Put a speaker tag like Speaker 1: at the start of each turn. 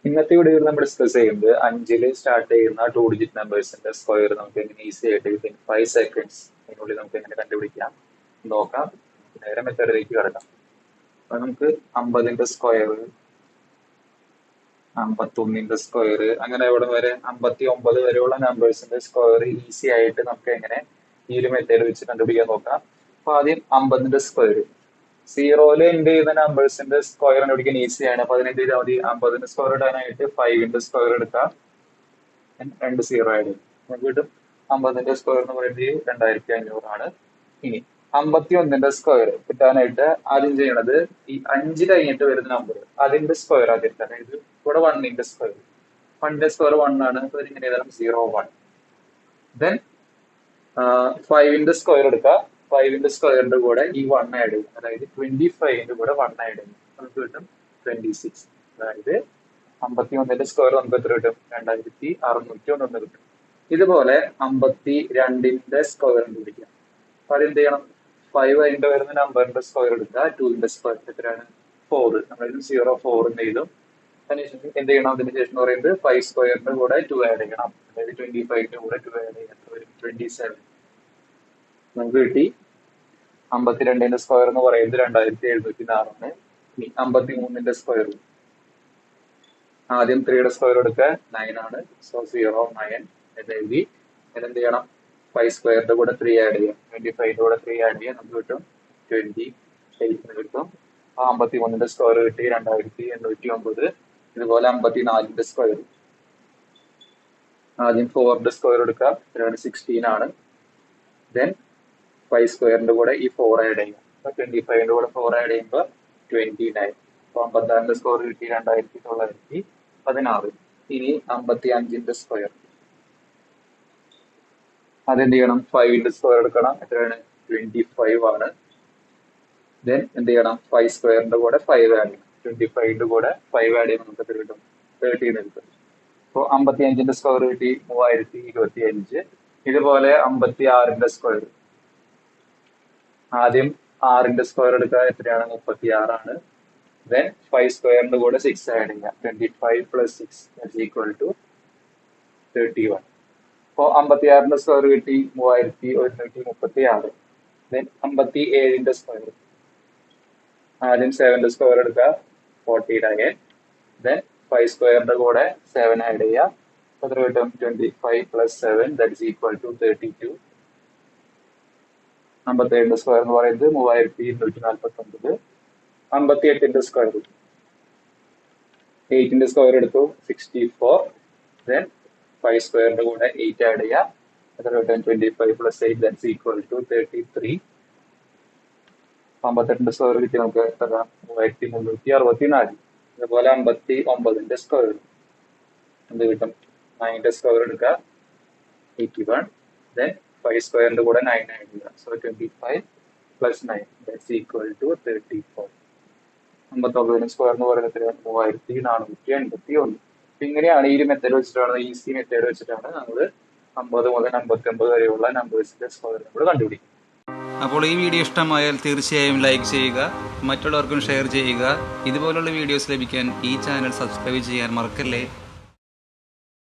Speaker 1: ഇന്നത്തെ വീഡിയോയിൽ നമ്മൾ ഡിസ്കസ് ചെയ്യുന്നത് 5ൽ സ്റ്റാർട്ട് ചെയ്യുന്ന 2 ഡിജിറ്റ് നമ്പേഴ്സിന്റെ സ്ക്വയർ നമുക്ക് എങ്ങനെ ഈസി ആയിട്ട് വിത്തിൻ 5 സെക്കൻഡ്സ് അതിനുള്ളിൽ നമുക്ക് എങ്ങനെ കണ്ടുപിടിക്കാം നോക്കാം. നേരെ മെത്തേഡിലേക്ക് കിടക്കാം. അപ്പൊ നമുക്ക് 50ന്റെ സ്ക്വയർ, 51ന്റെ സ്ക്വയർ, അങ്ങനെ ഇവിടെ വരെ 59 വരെയുള്ള നമ്പേഴ്സിന്റെ സ്ക്വയർ ഈസി ആയിട്ട് നമുക്ക് എങ്ങനെ ഈ ഒരു മെത്തേഡ് വെച്ച് കണ്ടുപിടിക്കാൻ നോക്കാം. അപ്പൊ ആദ്യം 50ന്റെ സ്ക്വയർ, സീറോയില് എൻഡ് ചെയ്യുന്ന നമ്പേഴ്സിന്റെ സ്ക്വയർ കണ്ടുപിടിക്കാൻ ഈസിയാണ്. അപ്പൊ അതിന് എന്ത് ചെയ്താൽ മതി, 50ന്റെ സ്ക്വയർ ഇടാനായിട്ട് 5ന്റെ സ്ക്വയർ എടുക്കാം, 2 സീറോ ആഡ് ചെയ്യും, നമുക്ക് കിട്ടും 50ന്റെ സ്ക്വയർ എന്ന് പറയുന്നത് 2500 ആണ്. ഇനി 51ന്റെ സ്ക്വയർ കിട്ടാനായിട്ട് ആദ്യം ചെയ്യണത് ഈ 5 കഴിഞ്ഞിട്ട് വരുന്ന നമ്പർ അതിന്റെ സ്ക്വയർ ആദ്യം, അതായത് ഇവിടെ 1ന്റെ സ്ക്വയർ, 1ന്റെ സ്ക്വയർ 1 ആണ്. അപ്പൊ ഇതിങ്ങനെ എഴുതണം 0 1. ദെൻ 5ന്റെ സ്ക്വയർ എടുക്കുക, 5ന്റെ സ്ക്വയറിന്റെ കൂടെ ഈ 1 ആഡ് ചെയ്യും, അതായത് 25ന്റെ കൂടെ 1 ആഡ് ചെയ്യും, നമുക്ക് കിട്ടും 26. അതായത് 51ന്റെ സ്ക്വയർ നമുക്ക് എത്ര കിട്ടും, 2601 കിട്ടും. ഇതുപോലെ 52ന്റെ സ്ക്വയർ കണ്ടുപിടിക്കാം. അപ്പൊ അതെന്ത് ചെയ്യണം, 5 കഴിഞ്ഞിട്ട് വരുന്ന നമ്പറിന്റെ സ്ക്വയർ എടുക്കുക, 2ന്റെ സ്ക്വയർ എത്രയാണ് 4, നമ്മളതിന് 0 4 എന്ന് എഴുതും. അതിനുശേഷം എന്ത് ചെയ്യണം, അതിന് ശേഷം എന്ന് പറയുന്നത് 5 സ്ക്വയറിന്റെ കൂടെ 2 ആഡ് ചെയ്യണം, അതായത് 25ന്റെ കൂടെ 2 ആഡ് ചെയ്യണം, 27 നമുക്ക് കിട്ടി. 52ന്റെ സ്ക്വയർ എന്ന് പറയുന്നത് 2704 ആണ്. 53ന്റെ സ്ക്വയർ, ആദ്യം 3യുടെ സ്ക്വയർ എടുക്കുക, 9 ആണ്, സോ 0 9 എന്ന് എഴുതി. എന്ത് ചെയ്യണം, 5 സ്ക്വയറിന്റെ കൂടെ 3 ആഡ് ചെയ്യാം, 25ന്റെ കൂടെ 3 ആഡ് ചെയ്യാം, നമുക്ക് കിട്ടും 28 എന്ന് കിട്ടും. 53ന്റെ സ്ക്വയർ കിട്ടി 2809. ഇതുപോലെ 54ന്റെ സ്ക്വയർ, ആദ്യം 4ന്റെ സ്ക്വയർ എടുക്കുക, 16 ആണ്. ദെൻ 5 സ്ക്വയറിന്റെ കൂടെ ഈ 4 ആഡ് ചെയ്യാം, 25ന്റെ കൂടെ 4 ആഡ് ചെയ്യുമ്പോൾ 29. അപ്പൊ 56ന്റെ സ്ക്വയർ കിട്ടി 2916. ഇനി 55ന്റെ സ്ക്വയർ, അതെന്ത് ചെയ്യണം, 5ന്റെ സ്ക്വയർ എടുക്കണം, എത്രയാണ് 25 ആണ്. ദെൻ എന്ത് ചെയ്യണം, 5 സ്ക്വയറിന്റെ കൂടെ 5 ആഡ് ചെയ്യണം, 25ന്റെ കൂടെ 5 ആഡ് ചെയ്യുമ്പോൾ നമുക്ക് എത്ര കിട്ടും, 13 കിട്ടും. അപ്പോൾ 55ന്റെ സ്ക്വയർ കിട്ടി 3025. ഇതുപോലെ 56ന്റെ സ്ക്വയർ, ആദ്യം 6ന്റെ സ്ക്വയർ എടുക്കുക, എത്രയാണ് 36 ആണ്. ദെൻ 5 സ്ക്വയറിന്റെ കൂടെ 6 ആഡ് ചെയ്യാം, 25 പ്ലസ് 6 ഈക്വൽ ടു 31. അപ്പോൾ 56ന്റെ സ്ക്വയർ കിട്ടി 3136. ദെൻ 57ന്റെ സ്ക്വയർ, ആദ്യം 7ന്റെ സ്ക്വയർ എടുക്കുക, 49. ദെൻ 5 സ്ക്വയറിന്റെ കൂടെ 7 ആഡ് ചെയ്യുക, എത്ര കിട്ടും 25 പ്ലസ് 7 ദാറ്റ് ഈക്വൽ ടു 32. 57ന്റെ സ്ക്വയർ എന്ന് പറയുന്നത് 3249. 58ന്റെ സ്ക്വയർ, 8ന്റെ സ്ക്വയർ എടുത്തു 64. ദെൻ 5 സ്ക്വയറിന്റെ കൂടെ 8 ആഡ് ചെയ്യുക, എത്ര കിട്ടും 25 പ്ലസ് 8 ദാറ്റ്സ് ഈക്വൽ ടു 33. 58ന്റെ സ്ക്വയർ കിട്ടി നമുക്ക് എത്ര 3364. അതുപോലെ 59ന്റെ സ്ക്വയർ എന്ത് കിട്ടും, 9ന്റെ സ്ക്വയർ എടുക്കുക, 81. ദെൻ 5 സ്ക്വയറിന്റെ കൂടെ 9 ആഡ് ചെയ്യുക, so 25 plus 9 that's equal to 34. 59ന്റെ സ്ക്വയർ എന്ന് പറയുന്നത് 3481. ഇങ്ങനെയാണ് ഈ ഒരു മെത്തേഡ് വെച്ചിട്ടാണ്, ഈസി മെത്തേഡ് വെച്ചിട്ടാണ് നമ്മൾ 50 മുതൽ 59 വരെയുള്ള നമ്പേഴ്സിന്റെ സ്ക്വയർ നമ്മൾ കണ്ടുപിടിക്കും.
Speaker 2: അപ്പോൾ ഈ വീഡിയോ ഇഷ്ടമായാൽ തീർച്ചയായും ലൈക്ക് ചെയ്യുക, മറ്റുള്ളവർക്കും ഷെയർ ചെയ്യുക. ഇതുപോലുള്ള വീഡിയോസ് ലഭിക്കാൻ ഈ ചാനൽ സബ്സ്ക്രൈബ് ചെയ്യാൻ മറക്കല്ലേ.